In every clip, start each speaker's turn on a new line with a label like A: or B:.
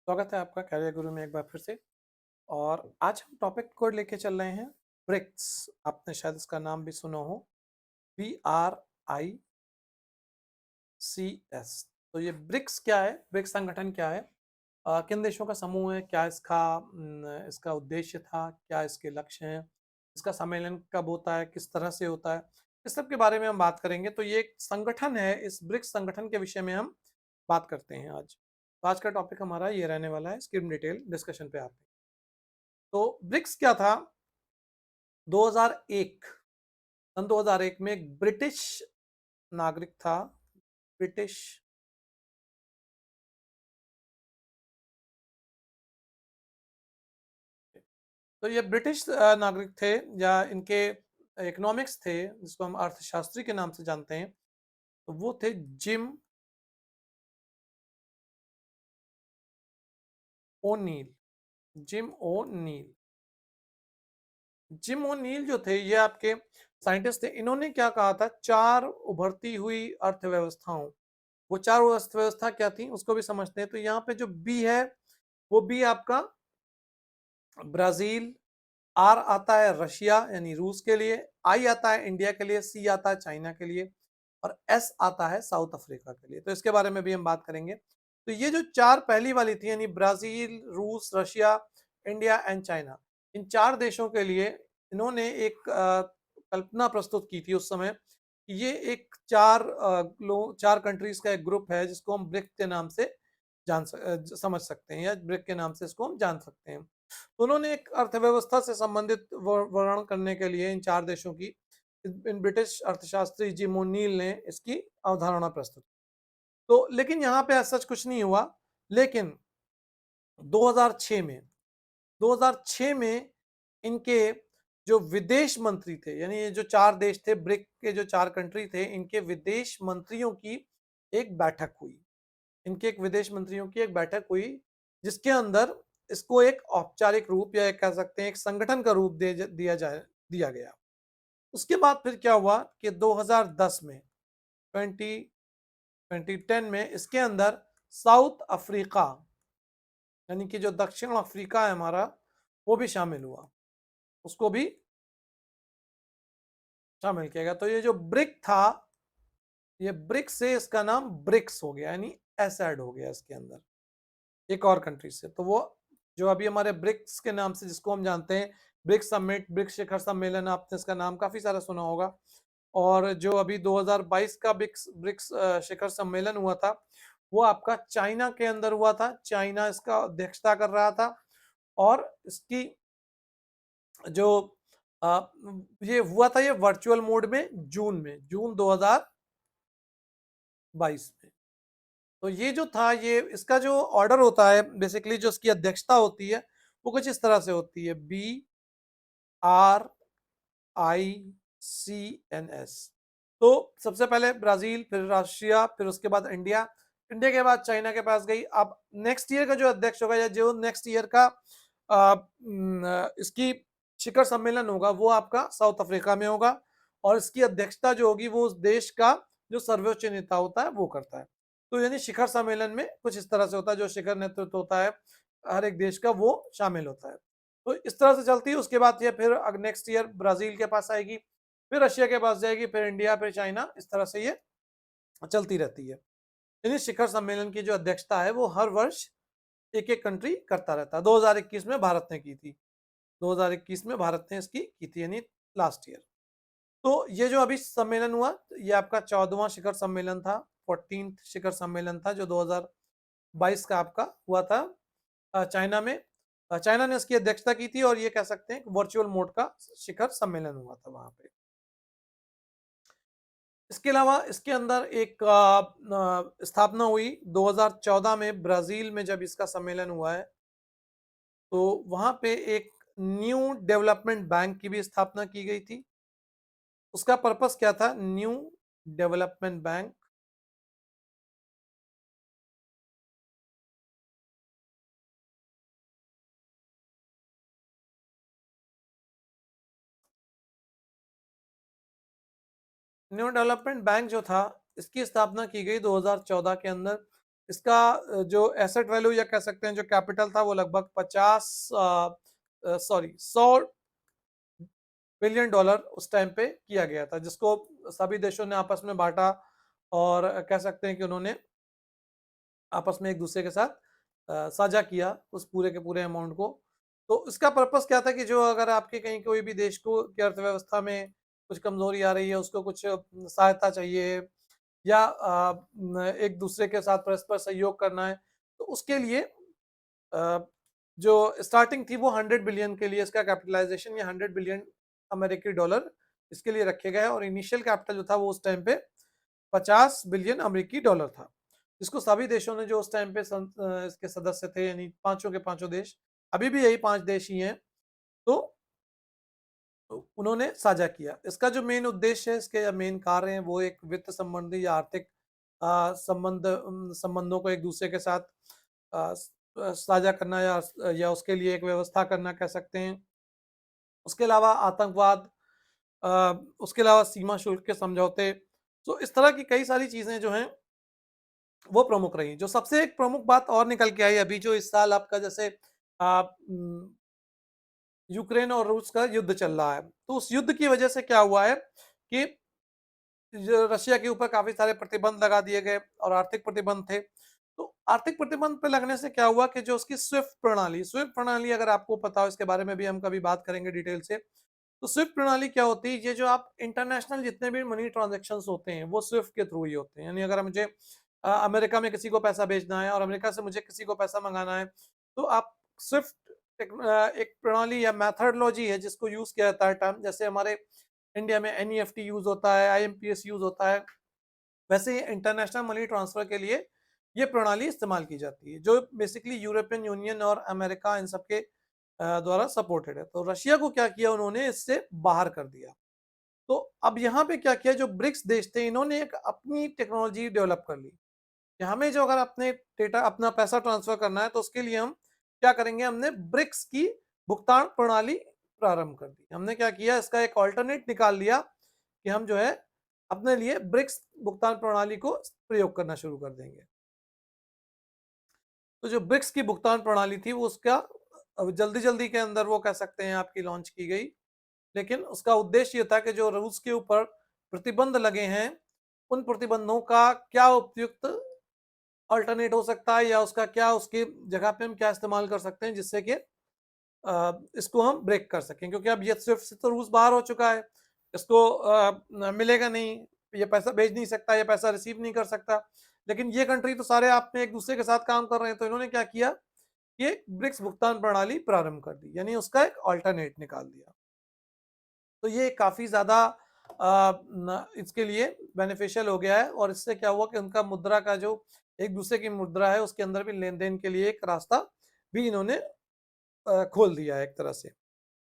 A: स्वागत है आपका कैरियर गुरु में एक बार फिर से। और आज हम टॉपिक को लेके चल रहे हैं ब्रिक्स। आपने शायद इसका नाम भी सुना हो, BRICS। तो ये ब्रिक्स क्या है, ब्रिक्स संगठन क्या है, किन देशों का समूह है, क्या इसका उद्देश्य था, क्या इसके लक्ष्य हैं, इसका सम्मेलन कब होता है, किस तरह से होता है, इस सब के बारे में हम बात करेंगे। तो ये एक संगठन है, इस ब्रिक्स संगठन के विषय में हम बात करते हैं आज। तो आज का टॉपिक हमारा ये रहने वाला है, इसकी डिटेल डिस्कशन पे आते हैं। तो ब्रिक्स क्या था? 2001, सन 2001 में एक ब्रिटिश नागरिक था। ब्रिटिश तो ये ब्रिटिश नागरिक थे, या इनके इकोनॉमिक्स थे, जिसको हम अर्थशास्त्री के नाम से जानते हैं। तो वो थे Jim O'Neill. Jim O'Neill Jim O'Neill जो थे, ये आपके साइंटिस्ट थे। इन्होंने क्या कहा था, चार उभरती हुई अर्थव्यवस्थाओं, वो चार अर्थव्यवस्था क्या थी उसको भी समझते हैं। तो यहाँ पे जो बी है, वो बी आपका ब्राजील, आर आता है रशिया यानी रूस के लिए, आई आता है इंडिया के लिए, सी आता है चाइना के लिए, और एस आता है साउथ अफ्रीका के लिए। तो इसके बारे में भी हम बात करेंगे। तो ये जो चार पहली वाली थी, यानी ब्राजील, रूस, रशिया, इंडिया एंड चाइना, इन चार देशों के लिए इन्होंने एक कल्पना प्रस्तुत की थी उस समय। ये एक चार कंट्रीज का एक ग्रुप है, जिसको हम ब्रिक के नाम से समझ सकते हैं, या ब्रिक के नाम से इसको हम जान सकते हैं। तो उन्होंने एक अर्थव्यवस्था से संबंधित वर्णन करने के लिए इन चार देशों की, इन ब्रिटिश अर्थशास्त्री जिम ओनील ने इसकी अवधारणा प्रस्तुत। तो लेकिन यहाँ पे सच कुछ नहीं हुआ। लेकिन 2006 में 2006 में इनके जो विदेश मंत्री थे, यानी ये जो चार देश थे, ब्रिक के जो चार कंट्री थे, इनके विदेश मंत्रियों की एक बैठक हुई। इनके एक विदेश मंत्रियों की एक बैठक हुई, जिसके अंदर इसको एक औपचारिक रूप, या एक कह सकते हैं एक संगठन का रूप दिया गया। उसके बाद फिर क्या हुआ कि 2010 में 2010 में इसके अंदर साउथ अफ्रीका, यानी कि जो दक्षिण अफ्रीका है हमारा, वो भी शामिल हुआ, उसको भी शामिल किया गया। तो ये जो ब्रिक था, ये ब्रिक से इसका नाम ब्रिक्स हो गया, यानी एस ऐड हो गया इसके अंदर एक और कंट्री से। तो वो जो अभी हमारे ब्रिक्स के नाम से जिसको हम जानते हैं, ब्रिक्स समिट, ब्रिक्स शिखर सम्मेलन, आपने इसका नाम काफी सारा सुना होगा। और जो अभी 2022 का ब्रिक्स ब्रिक्स शिखर सम्मेलन हुआ था, वो आपका चाइना के अंदर हुआ था। चाइना इसका अध्यक्षता कर रहा था। और इसकी जो ये हुआ था, ये वर्चुअल मोड में जून 2022 में। तो ये जो था, ये इसका जो ऑर्डर होता है, बेसिकली जो इसकी अध्यक्षता होती है, वो कुछ इस तरह से होती है, BRICS। तो सबसे पहले ब्राजील, फिर रशिया, फिर उसके बाद इंडिया, इंडिया के बाद चाइना के पास गई। अब नेक्स्ट ईयर का जो अध्यक्ष होगा, या जो नेक्स्ट ईयर का इसकी शिखर सम्मेलन होगा, वो आपका साउथ अफ्रीका में होगा। और इसकी अध्यक्षता जो होगी, वो उस देश का जो सर्वोच्च नेता होता है वो करता है। तो यानी शिखर सम्मेलन में कुछ इस तरह से होता है, जो शिखर नेतृत्व होता है हर एक देश का, वो शामिल होता है। तो इस तरह से चलती है। उसके बाद ये फिर नेक्स्ट ईयर ब्राजील के पास आएगी, फिर रशिया के पास जाएगी, फिर इंडिया, फिर चाइना, इस तरह से ये चलती रहती है। यानी शिखर सम्मेलन की जो अध्यक्षता है, वो हर वर्ष एक एक कंट्री करता रहता है। 2021 में भारत ने की थी। 2021 में भारत ने इसकी की थी, यानी लास्ट ईयर। तो ये जो अभी सम्मेलन हुआ, ये आपका 14वां शिखर सम्मेलन था, 14th शिखर सम्मेलन था, जो 2022 का आपका हुआ था चाइना में। चाइना ने इसकी अध्यक्षता की थी, और ये कह सकते हैं वर्चुअल मोड का शिखर सम्मेलन हुआ था वहां पे। इसके अलावा इसके अंदर एक स्थापना हुई 2014 में, ब्राजील में जब इसका सम्मेलन हुआ है, तो वहां पे एक न्यू डेवलपमेंट बैंक की भी स्थापना की गई थी। उसका पर्पस क्या था? New development bank, new development bank जो था, इसकी स्थापना की गई 2014 के अंदर। इसका जो एसेट वैल्यू या कह सकते हैं जो कैपिटल था वो लगभग 100 बिलियन डॉलर उस टाइम पे किया गया था, जिसको सभी देशों ने आपस में बांटा और कह सकते हैं कि उन्होंने आपस में एक दूसरे के साथ साझा किया उस पूरे के पूरे अमाउंट को। तो इसका पर्पस क्या था कि जो अगर आपके कहीं कोई भी देश को की अर्थव्यवस्था में कुछ कमजोरी आ रही है, उसको कुछ सहायता चाहिए या एक दूसरे के साथ परस्पर सहयोग करना है, तो उसके लिए जो स्टार्टिंग थी वो 100 बिलियन के लिए इसका कैपिटलाइजेशन या 100 बिलियन अमेरिकी डॉलर इसके लिए रखे गए और इनिशियल कैपिटल जो था वो उस टाइम पे 50 बिलियन अमेरिकी डॉलर था, जिसको सभी देशों ने जो उस टाइम पे इसके सदस्य थे, यानी पांचों के पांचों देश, अभी भी यही 5 देश ही हैं, तो उन्होंने साझा किया। इसका जो मेन उद्देश्य है, इसके मेन कार्य हैं, वो एक वित्त संबंधी या आर्थिक संबंधों को एक दूसरे के साथ साझा करना या उसके लिए एक व्यवस्था करना कह सकते हैं। उसके अलावा आतंकवाद, उसके अलावा सीमा शुल्क के समझौते, तो इस तरह की कई सारी चीजें जो हैं वो प्रमुख रही। जो सबसे एक प्रमुख बात और निकल के आई अभी जो इस साल आपका जैसे यूक्रेन और रूस का युद्ध चल रहा है, तो उस युद्ध की वजह से क्या हुआ है कि जो रशिया के ऊपर काफी सारे प्रतिबंध लगा दिए गए और आर्थिक प्रतिबंध थे। तो आर्थिक प्रतिबंध पे लगने से क्या हुआ कि जो उसकी स्विफ्ट प्रणाली अगर आपको पता हो, इसके बारे में भी हम कभी बात करेंगे डिटेल से। तो स्विफ्ट प्रणाली क्या होती है? ये जो आप इंटरनेशनल जितने भी मनी ट्रांजेक्शन होते हैं वो स्विफ्ट के थ्रू ही होते हैं। यानी अगर मुझे अमेरिका में किसी को पैसा भेजना है और अमेरिका से मुझे किसी को पैसा मंगाना है, तो आप स्विफ्ट एक प्रणाली या मैथडोलॉजी है जिसको यूज किया जाता है टर्म, जैसे हमारे इंडिया में एनईएफटी यूज होता है, आईएमपीएस यूज होता है, वैसे ही इंटरनेशनल मनी ट्रांसफर के लिए ये प्रणाली इस्तेमाल की जाती है, जो बेसिकली यूरोपियन यूनियन और अमेरिका इन सबके द्वारा सपोर्टेड है। तो रशिया को क्या किया, उन्होंने इससे बाहर कर दिया। तो अब यहाँ पे क्या किया, जो ब्रिक्स देश थे इन्होंने एक अपनी टेक्नोलॉजी डेवलप कर ली कि हमें जो अगर अपने डेटा अपना पैसा ट्रांसफर करना है तो उसके लिए हम क्या करेंगे, हमने ब्रिक्स की भुगतान प्रणाली प्रारंभ कर दी। हमने क्या किया, इसका एक ऑल्टरनेट निकाल लिया कि हम जो है अपने लिए ब्रिक्स भुगतान प्रणाली को प्रयोग करना शुरू कर देंगे। तो जो ब्रिक्स की भुगतान प्रणाली थी वो उसका जल्दी जल्दी के अंदर वो कह सकते हैं आपकी लॉन्च की गई, लेकिन उसका उद्देश्य ये था कि जो रूस के ऊपर प्रतिबंध लगे हैं उन प्रतिबंधों का क्या उपयुक्त अल्टरनेट हो सकता है या उसका क्या, उसकी जगह पे हम क्या इस्तेमाल कर सकते हैं जिससे कि इसको हम ब्रेक कर सकें, क्योंकि अब ये स्विफ्ट से तो रूस बाहर हो चुका है, इसको मिलेगा नहीं, ये पैसा भेज नहीं सकता, ये पैसा रिसीव नहीं कर सकता। लेकिन ये कंट्री तो सारे आप में एक दूसरे के साथ काम कर रहे हैं, तो इन्होंने क्या किया, ये ब्रिक्स भुगतान प्रणाली प्रारंभ कर दी, यानी उसका एक अल्टरनेट निकाल दिया। तो ये काफी ज्यादा इसके लिए बेनिफिशियल हो गया है और इससे क्या हुआ कि उनका मुद्रा का जो एक दूसरे की मुद्रा है उसके अंदर भी लेन देन के लिए एक रास्ता भी इन्होंने खोल दिया है एक तरह से।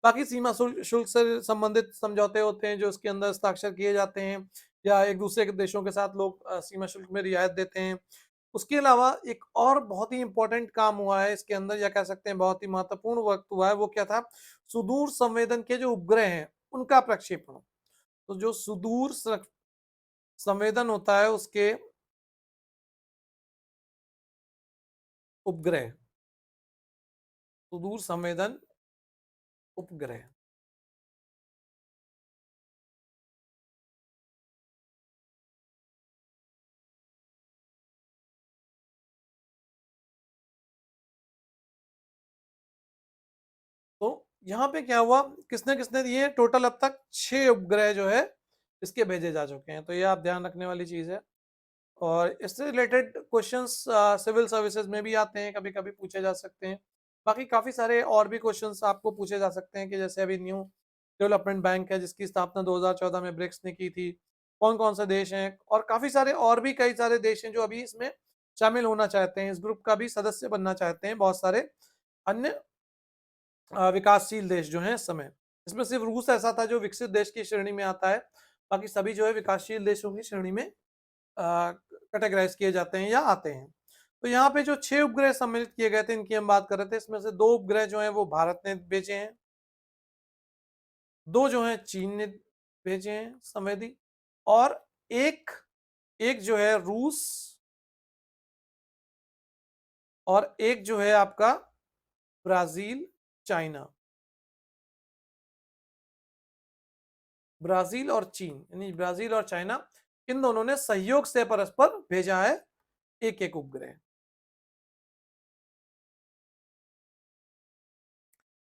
A: बाकी सीमा शुल्क से संबंधित समझौते होते हैं जो इसके अंदर हस्ताक्षर किए जाते हैं या एक दूसरे के देशों के साथ लोग सीमा शुल्क में रियायत देते हैं। उसके अलावा एक और बहुत ही इंपॉर्टेंट काम हुआ है इसके अंदर, या कह सकते हैं बहुत ही महत्वपूर्ण वक्त हुआ है, वो क्या था, सुदूर संवेदन के जो उपग्रह हैं उनका प्रक्षेपण। तो जो सुदूर संवेदन होता है उसके उपग्रह, सुदूर संवेदन उपग्रह, तो यहाँ पे क्या हुआ, किसने किसने दिए, टोटल अब तक 6 उपग्रह जो है इसके भेजे जा चुके हैं, तो ये आप ध्यान रखने वाली चीज है। और इससे रिलेटेड क्वेश्चंस सिविल सर्विसेज में भी आते हैं, कभी कभी पूछे जा सकते हैं। बाकी काफी सारे और भी क्वेश्चंस आपको पूछे जा सकते हैं कि जैसे अभी न्यू डेवलपमेंट बैंक है जिसकी स्थापना 2014 में ब्रिक्स ने की थी, कौन कौन से देश हैं, और काफी सारे और भी कई सारे देश हैं जो अभी इसमें शामिल होना चाहते हैं, इस ग्रुप का भी सदस्य बनना चाहते हैं, बहुत सारे अन्य विकासशील देश जो हैं इस समय। इसमें सिर्फ रूस ऐसा था जो विकसित देश की श्रेणी में आता है, बाकी सभी जो है विकासशील देशों की श्रेणी में कैटेगराइज किए जाते हैं या आते हैं। तो यहाँ पे जो 6 उपग्रह सम्मिलित किए गए थे इनकी हम बात कर रहे थे, इसमें से 2 उपग्रह जो हैं वो भारत ने भेजे हैं, 2 जो हैं चीन ने भेजे हैं संवेदी, और एक एक जो है रूस और एक जो है आपका ब्राजील चाइना, ब्राजील और चीन, यानी ब्राजील और चाइना, इन दोनों ने सहयोग से परस्पर भेजा है एक एक उपग्रह।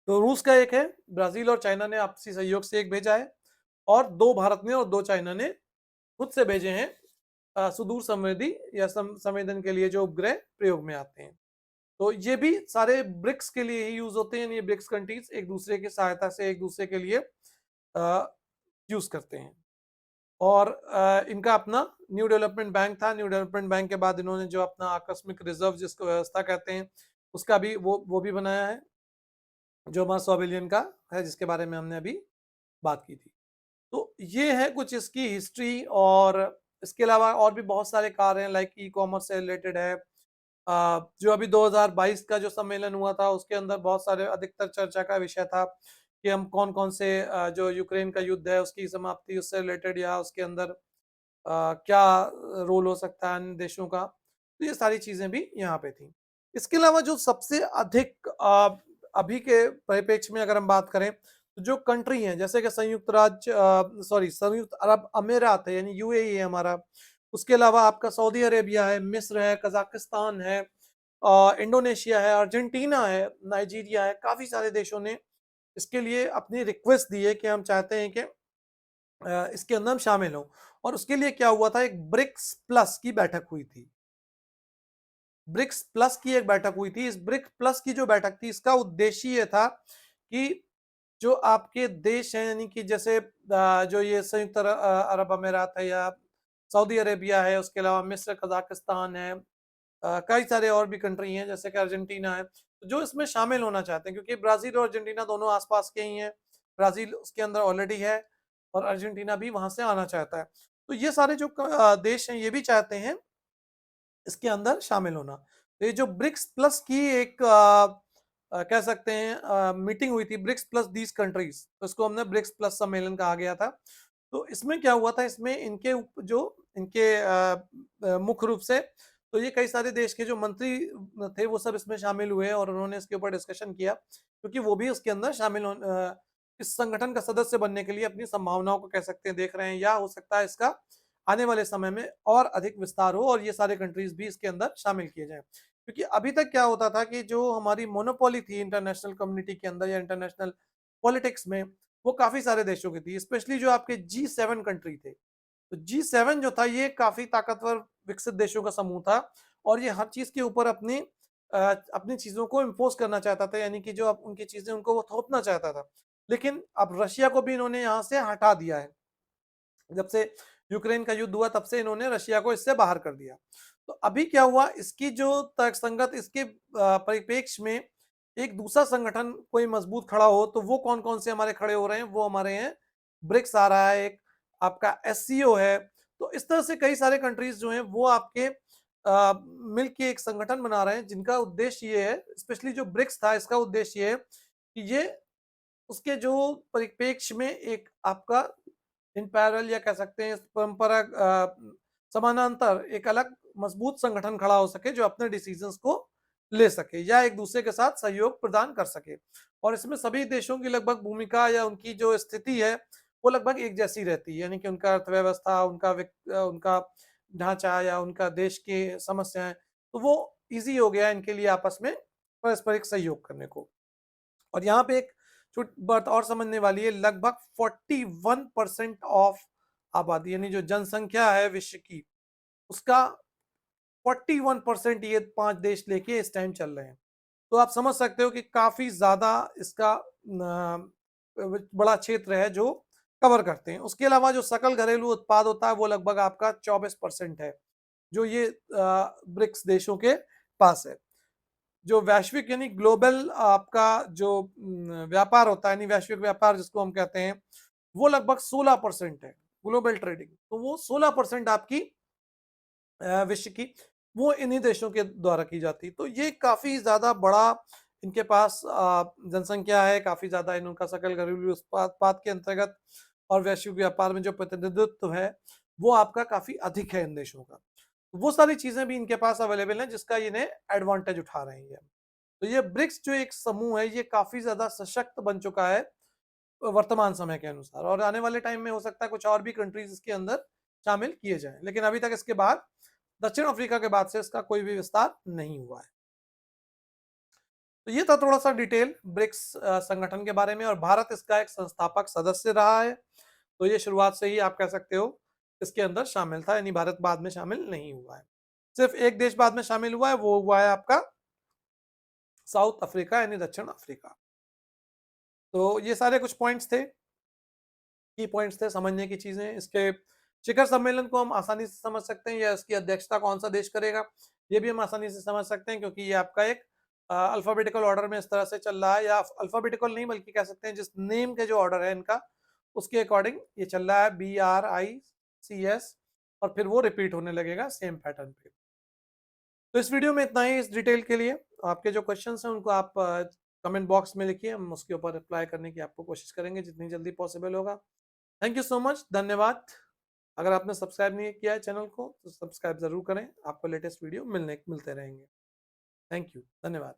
A: तो रूस का एक है, ब्राजील और चाइना ने आपसी सहयोग से एक भेजा है, और दो भारत ने और दो चाइना ने खुद से भेजे हैं सुदूर संवेदी या संवेदन के लिए जो उपग्रह प्रयोग में आते हैं। तो ये भी सारे ब्रिक्स के लिए ही यूज होते हैं, ये ब्रिक्स कंट्रीज एक दूसरे की सहायता से एक दूसरे के लिए यूज करते हैं। और इनका अपना न्यू डेवलपमेंट बैंक था, न्यू डेवलपमेंट बैंक के बाद इन्होंने जो अपना आकस्मिक रिजर्व जिसको व्यवस्था कहते हैं उसका भी वो भी बनाया है, जो हमारा 100 बिलियन का है, जिसके बारे में हमने अभी बात की थी। तो ये है कुछ इसकी हिस्ट्री, और इसके अलावा और भी बहुत सारे कार्य हैं, लाइक ई कॉमर्स से रिलेटेड है। जो अभी 2022 का जो सम्मेलन हुआ था उसके अंदर बहुत सारे अधिकतर चर्चा का विषय था कि हम कौन कौन से जो यूक्रेन का युद्ध है उसकी समाप्ति उससे रिलेटेड या उसके अंदर क्या रोल हो सकता है अन्य देशों का, तो ये सारी चीजें भी यहाँ पे थी। इसके अलावा जो सबसे अधिक अभी के परिप्रेक्ष्य में अगर हम बात करें तो जो कंट्री हैं जैसे कि संयुक्त अरब अमीरात है, यानी यूएई है हमारा, उसके अलावा आपका सऊदी अरेबिया है, मिस्र है, कजाकिस्तान है, इंडोनेशिया है, अर्जेंटीना है, नाइजीरिया है, काफी सारे देशों ने इसके लिए अपनी रिक्वेस्ट दी है कि हम चाहते हैं कि इसके अंदर हम शामिल हों। और उसके लिए क्या हुआ था, एक ब्रिक्स प्लस की बैठक हुई थी, ब्रिक्स प्लस की एक बैठक हुई थी। इस ब्रिक्स प्लस की जो बैठक थी इसका उद्देश्य ये था कि जो आपके देश हैं, यानी कि जैसे जो ये संयुक्त अरब अमीरात है या सऊदी अरेबिया है, उसके अलावा मिस्र, कजाकिस्तान है, कई सारे और भी कंट्री हैं जैसे कि अर्जेंटीना है, तो जो इसमें शामिल होना चाहते हैं, क्योंकि ब्राजील और अर्जेंटीना दोनों आसपास के ही हैं, ब्राजील उसके अंदर ऑलरेडी है और अर्जेंटीना भी वहां से आना चाहता है। तो ये सारे जो देश हैं ये भी चाहते हैं इसके अंदर शामिल होना। तो ये जो ब्रिक्स प्लस की एक कह सकते हैं मीटिंग हुई थी, ब्रिक्स प्लस दीज कंट्रीज, तो इसको हमने ब्रिक्स प्लस सम्मेलन कहा गया था। तो इसमें क्या हुआ था, इसमें इनके जो इनके मुख्य रूप से तो ये कई सारे देश के जो मंत्री थे वो सब इसमें शामिल हुए और उन्होंने इसके ऊपर डिस्कशन किया, क्योंकि वो भी उसके अंदर इस संगठन का सदस्य बनने के लिए अपनी संभावनाओं को कह सकते हैं देख रहे हैं, या हो सकता है इसका आने वाले समय में और अधिक विस्तार हो और ये सारे कंट्रीज भी इसके अंदर शामिल किए जाएं। क्योंकि अभी तक क्या होता था कि जो हमारी मोनोपोली थी इंटरनेशनल कम्युनिटी के अंदर या इंटरनेशनल पॉलिटिक्स में, वो काफी सारे देशों की थी, स्पेशली जो आपके G7 कंट्री थे। तो G7 जो था ये काफी ताकतवर विकसित देशों का समूह था, और ये हर चीज के ऊपर अपनी चीजों को इम्पोज करना चाहता था, यानी कि जो उनकी चीजें उनको वो थोपना चाहता था। लेकिन अब रशिया को भी इन्होंने यहाँ से हटा दिया है, जब से यूक्रेन का युद्ध हुआ तब से इन्होंने रशिया को इससे बाहर कर दिया। तो अभी क्या हुआ, इसकी जो तर्कसंगत इसके परिप्रेक्ष्य में एक दूसरा संगठन कोई मजबूत खड़ा हो, तो वो कौन कौन से हमारे खड़े हो रहे हैं, वो हमारे हैं ब्रिक्स आ रहा है, एक आपका एससीओ है। तो इस तरह से कई सारे कंट्रीज जो हैं वो आपके मिल के एक संगठन बना रहे हैं, जिनका उद्देश्य ये है, स्पेशली जो ब्रिक्स था इसका उद्देश्य ये है कि ये उसके जो परिप्रेक्ष्य में एक आपका इन पैरेलल या कह सकते हैं परंपरा समानांतर एक अलग मजबूत संगठन खड़ा हो सके, जो अपने डिसीजंस को ले सके या एक दूसरे के साथ सहयोग प्रदान कर सके। और इसमें सभी देशों की लगभग भूमिका या उनकी जो स्थिति है वो लगभग एक जैसी रहती है, यानी कि उनका अर्थव्यवस्था, उनका ढांचा या उनका देश के समस्याएं, तो वो इजी हो गया इनके लिए आपस में पारस्परिक सहयोग करने को। और यहाँ पे एक छोटी बात और समझने वाली है, लगभग 41% ऑफ आबादी, यानी जो जनसंख्या है विश्व की, उसका 41% ये 5 देश लेके इस टाइम चल रहे हैं। तो आप समझ सकते हो कि काफी ज्यादा इसका बड़ा क्षेत्र है जो कवर करते हैं। उसके अलावा जो सकल घरेलू उत्पाद होता है वो लगभग आपका 24% है, जो ये ब्रिक्स देशों के पास है। जो वैश्विक यानी ग्लोबल आपका जो व्यापार होता है, यानी वैश्विक व्यापार जिसको हम कहते हैं, वो लगभग 16% है, ग्लोबल ट्रेडिंग। तो वो 16% आपकी विश्व की वो इन्हीं देशों के द्वारा की जाती। तो ये काफी ज्यादा बड़ा इनके पास जनसंख्या है, काफी ज्यादा इनका सकल घरेलू उत्पाद के अंतर्गत और वैश्विक व्यापार में जो प्रतिनिधित्व है वो आपका काफी अधिक है इन देशों का। वो सारी चीजें भी इनके पास अवेलेबल हैं जिसका इन्हें एडवांटेज उठा रहे हैं। तो ये ब्रिक्स जो एक समूह है ये काफी ज्यादा सशक्त बन चुका है वर्तमान समय के अनुसार, और आने वाले टाइम में हो सकता है कुछ और भी कंट्रीज इसके अंदर शामिल किए जाएं, लेकिन अभी तक इसके बाद दक्षिण अफ्रीका के बाद से इसका कोई भी विस्तार नहीं हुआ है। तो ये था थोड़ा सा डिटेल ब्रिक्स संगठन के बारे में, और भारत इसका एक संस्थापक सदस्य रहा है। तो ये शुरुआत से ही आप कह सकते हो इसके अंदर शामिल था, यानी भारत बाद में शामिल नहीं हुआ है। सिर्फ एक देश बाद में शामिल हुआ है, वो हुआ है आपका साउथ अफ्रीका यानी दक्षिण अफ्रीका। तो ये सारे कुछ पॉइंट्स थे, की पॉइंट्स थे, समझने की चीजें। इसके शिखर सम्मेलन को हम आसानी से समझ सकते हैं, या इसकी अध्यक्षता कौन सा देश करेगा ये भी हम आसानी से समझ सकते हैं, क्योंकि ये आपका एक अल्फाबेटिकल ऑर्डर में इस तरह से चल रहा है, या अल्फाबेटिकल नहीं बल्कि कह सकते हैं जिस नेम के जो ऑर्डर है इनका उसके अकॉर्डिंग ये चल रहा है, BRICS, और फिर वो रिपीट होने लगेगा सेम पैटर्न पे। तो इस वीडियो में इतना ही इस डिटेल के लिए। आपके जो क्वेश्चंस हैं उनको आप कमेंट बॉक्स में लिखिए, हम उसके ऊपर रिप्लाई करने की आपको कोशिश करेंगे जितनी जल्दी पॉसिबल होगा। थैंक यू सो मच, धन्यवाद। अगर आपने सब्सक्राइब नहीं किया है चैनल को तो सब्सक्राइब जरूर करें, आपको लेटेस्ट वीडियो मिलते रहेंगे। थैंक यू, धन्यवाद।